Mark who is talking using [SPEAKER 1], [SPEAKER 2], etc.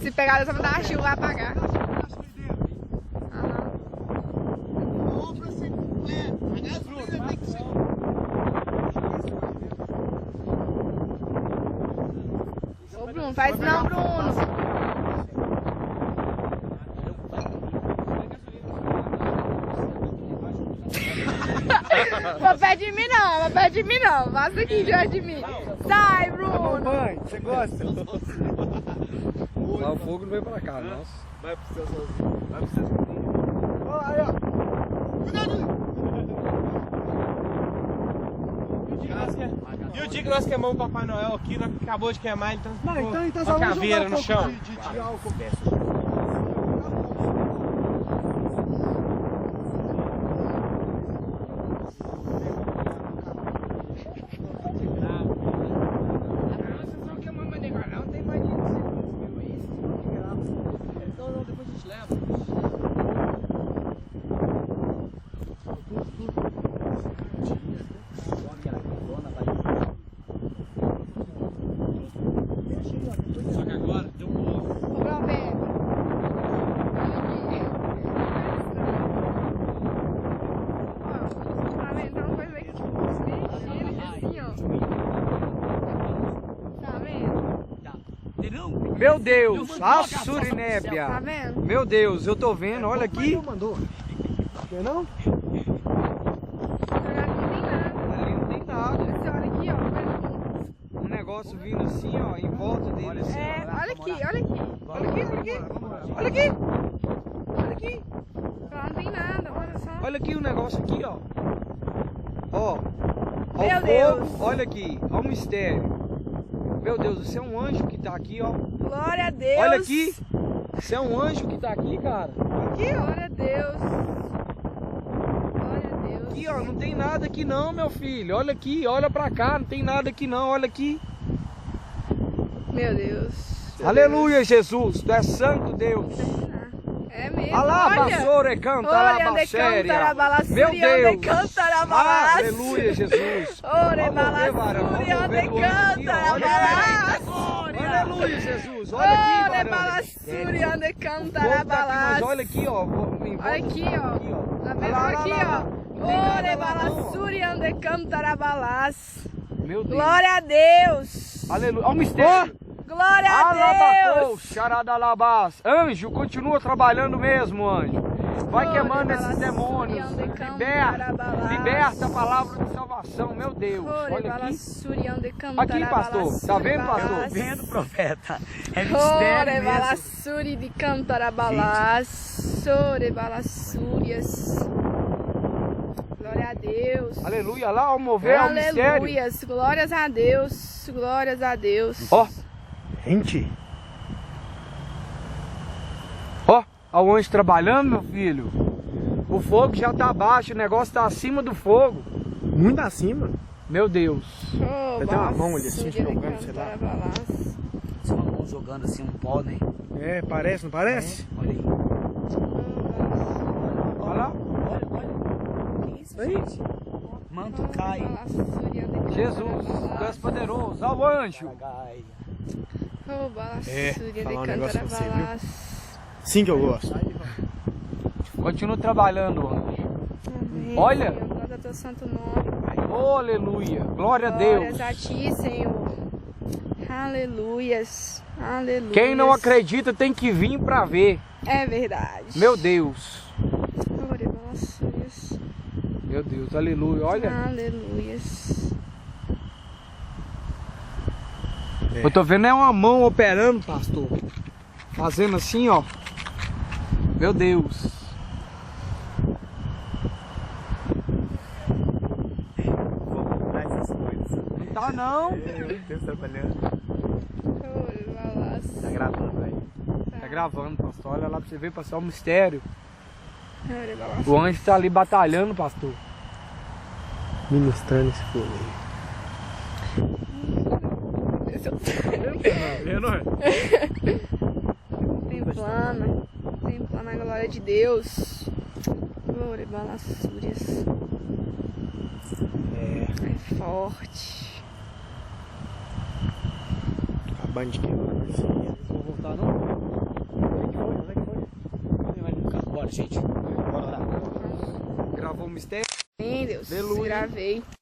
[SPEAKER 1] Se pegar, só vai dar a chuva, vai apagar. Ô Bruno, faz não, Bruno. Não pede de mim não, não pede de mim não. Vaza aqui diante de mim. Sai, Bruno.
[SPEAKER 2] Mãe, você gosta? Lá o fogo não vem pra cá, nossa.
[SPEAKER 3] Vai pro céu sozinho. Vai pro céu sozinho. Olha lá, aí, ó. Cuidado! E o dia que nós queimamos o Papai Noel aqui, nós acabou de queimar, então uma caveira no chão.
[SPEAKER 2] De álcool.
[SPEAKER 3] Só que agora deu bom.
[SPEAKER 2] Meu Deus, a Surinébia.
[SPEAKER 1] Tá vendo?
[SPEAKER 2] Meu Deus, eu tô vendo, olha aqui.
[SPEAKER 3] Quer não?
[SPEAKER 2] Ali não tem nada.
[SPEAKER 1] Você olha aqui, ó.
[SPEAKER 2] Um negócio vindo assim, ó, em volta dele assim.
[SPEAKER 1] É, olha aqui, olha aqui. Olha aqui, olha aqui. Olha aqui. Olha aqui. Lá não tem nada, olha só.
[SPEAKER 2] Olha aqui o negócio aqui, ó. Ó. Ó
[SPEAKER 1] Meu
[SPEAKER 2] o
[SPEAKER 1] Deus.
[SPEAKER 2] fogo, olha aqui, ó o mistério. Meu Deus, você é um anjo que tá aqui, ó.
[SPEAKER 1] Glória a Deus.
[SPEAKER 2] Olha aqui. Você é um anjo que tá aqui, cara.
[SPEAKER 1] Aqui, glória a Deus. Glória a Deus.
[SPEAKER 2] Aqui, ó, não tem nada aqui não, meu filho. Olha aqui, olha pra cá, não tem nada aqui não, olha aqui.
[SPEAKER 1] Meu Deus.
[SPEAKER 2] Aleluia, Jesus, tu és santo Deus.
[SPEAKER 1] É mesmo.
[SPEAKER 2] Alaba,
[SPEAKER 1] olha.
[SPEAKER 2] sore, canta,
[SPEAKER 1] Olha,
[SPEAKER 2] alaba,
[SPEAKER 1] de
[SPEAKER 2] séria.
[SPEAKER 1] cantarabala,
[SPEAKER 2] Meu
[SPEAKER 1] suriande,
[SPEAKER 2] Deus.
[SPEAKER 1] cantarabala.
[SPEAKER 2] Aleluia, Jesus.
[SPEAKER 1] Ore,
[SPEAKER 2] Vamos
[SPEAKER 1] bala,
[SPEAKER 2] ver, varão, vamos ver
[SPEAKER 1] suriande,
[SPEAKER 2] do anjo aqui, ó. Olha
[SPEAKER 1] cantarabala.
[SPEAKER 2] Aleluia, Jesus. Olha aqui,
[SPEAKER 1] Ore,
[SPEAKER 2] varão.
[SPEAKER 1] bala, suriande,
[SPEAKER 2] O fogo tá aqui,
[SPEAKER 1] cantarabala.
[SPEAKER 2] mas olha aqui, ó. Em volta
[SPEAKER 1] Olha aqui, ó.
[SPEAKER 2] aqui, ó.
[SPEAKER 1] Tá
[SPEAKER 2] Olha
[SPEAKER 1] vendo
[SPEAKER 2] lá,
[SPEAKER 1] aqui,
[SPEAKER 2] lá, lá.
[SPEAKER 1] ó.
[SPEAKER 2] Não tem nada
[SPEAKER 1] Ore,
[SPEAKER 2] lá,
[SPEAKER 1] bala,
[SPEAKER 2] não.
[SPEAKER 1] suriande, cantarabalas.
[SPEAKER 2] Meu Deus.
[SPEAKER 1] Glória a Deus.
[SPEAKER 2] Aleluia. Olha o mistério.
[SPEAKER 1] Glória a
[SPEAKER 2] Alabacou,
[SPEAKER 1] Deus.
[SPEAKER 2] charadalabás. Anjo, continua trabalhando mesmo, anjo. Vai
[SPEAKER 1] Glória,
[SPEAKER 2] queimando esses
[SPEAKER 1] bala,
[SPEAKER 2] demônios.
[SPEAKER 1] suriande,
[SPEAKER 2] Liberta,
[SPEAKER 1] cantarabalas.
[SPEAKER 2] liberta a palavra de salvação, meu Deus.
[SPEAKER 1] Ore,
[SPEAKER 2] Olha
[SPEAKER 1] bala,
[SPEAKER 2] aqui.
[SPEAKER 1] suriande,
[SPEAKER 2] Aqui,
[SPEAKER 1] cantarabalas.
[SPEAKER 2] pastor. Tá vendo, pastor?
[SPEAKER 1] Balas.
[SPEAKER 4] Vendo, profeta. É
[SPEAKER 1] Ore
[SPEAKER 4] mistério mesmo.
[SPEAKER 1] balassuri de cantarabalás. Sore balassúrias. Glória a Deus.
[SPEAKER 2] Aleluia, lá, ao mover ao mistério.
[SPEAKER 1] Aleluias. Glórias a Deus. Glórias a Deus.
[SPEAKER 2] Ó,
[SPEAKER 4] Gente,
[SPEAKER 2] ó, ao anjo trabalhando, meu filho. O fogo já tá abaixo, o negócio tá acima do fogo.
[SPEAKER 4] muito acima.
[SPEAKER 2] Meu Deus.
[SPEAKER 1] Oh,
[SPEAKER 4] Tem uma mão ali assim,
[SPEAKER 1] balassúria de
[SPEAKER 4] jogando, sei lá.
[SPEAKER 1] cantarabalás.
[SPEAKER 4] Só uma mão jogando assim um pó, né?
[SPEAKER 3] É, parece, não parece?
[SPEAKER 4] Olha aí.
[SPEAKER 2] Olha lá.
[SPEAKER 4] Olha. Que isso, gente? Manto cai.
[SPEAKER 1] Balassúria de
[SPEAKER 2] Jesus, tu és poderoso. Ao anjo.
[SPEAKER 4] Gai.
[SPEAKER 1] Oh, balassúria
[SPEAKER 3] É,
[SPEAKER 1] de
[SPEAKER 3] falar um negócio pra você, viu?
[SPEAKER 1] cantarabalás.
[SPEAKER 3] Sim que eu gosto.
[SPEAKER 2] Continua trabalhando, anjo.
[SPEAKER 1] Amém,
[SPEAKER 2] Olha.
[SPEAKER 1] Senhor. Glória ao teu santo nome, Pai.
[SPEAKER 2] Oh, aleluia. Glória a Deus.
[SPEAKER 1] Glórias a ti, Senhor. Aleluias. Aleluia.
[SPEAKER 2] Quem não acredita tem que vir pra ver.
[SPEAKER 1] É verdade.
[SPEAKER 2] Meu Deus.
[SPEAKER 1] Ore balassúrias.
[SPEAKER 2] Meu Deus, aleluia. Olha,
[SPEAKER 1] Aleluias.
[SPEAKER 2] eu tô vendo é uma mão operando, pastor. Fazendo assim, ó. Meu Deus.
[SPEAKER 4] Vou comprar essas coisas.
[SPEAKER 2] Não tá não.
[SPEAKER 4] Deus trabalhando.
[SPEAKER 1] Ore balassúrias.
[SPEAKER 4] Tá gravando aí.
[SPEAKER 2] Tá gravando, pastor. Olha lá pra você ver, pastor. É um mistério.
[SPEAKER 1] Ore balassúrias.
[SPEAKER 2] O anjo tá ali batalhando, pastor.
[SPEAKER 3] Ministrando esse fogo
[SPEAKER 1] Templando a glória de Deus. Ore balassúrias. É forte.
[SPEAKER 2] Acabando de quebrar.
[SPEAKER 4] Não vou voltar, não? Onde é que foi? Cadê mais no carro? Bora, gente. Bora lá.
[SPEAKER 2] Gravou o mistério?
[SPEAKER 1] Sim, Deus.
[SPEAKER 2] Aleluia.
[SPEAKER 1] Gravei.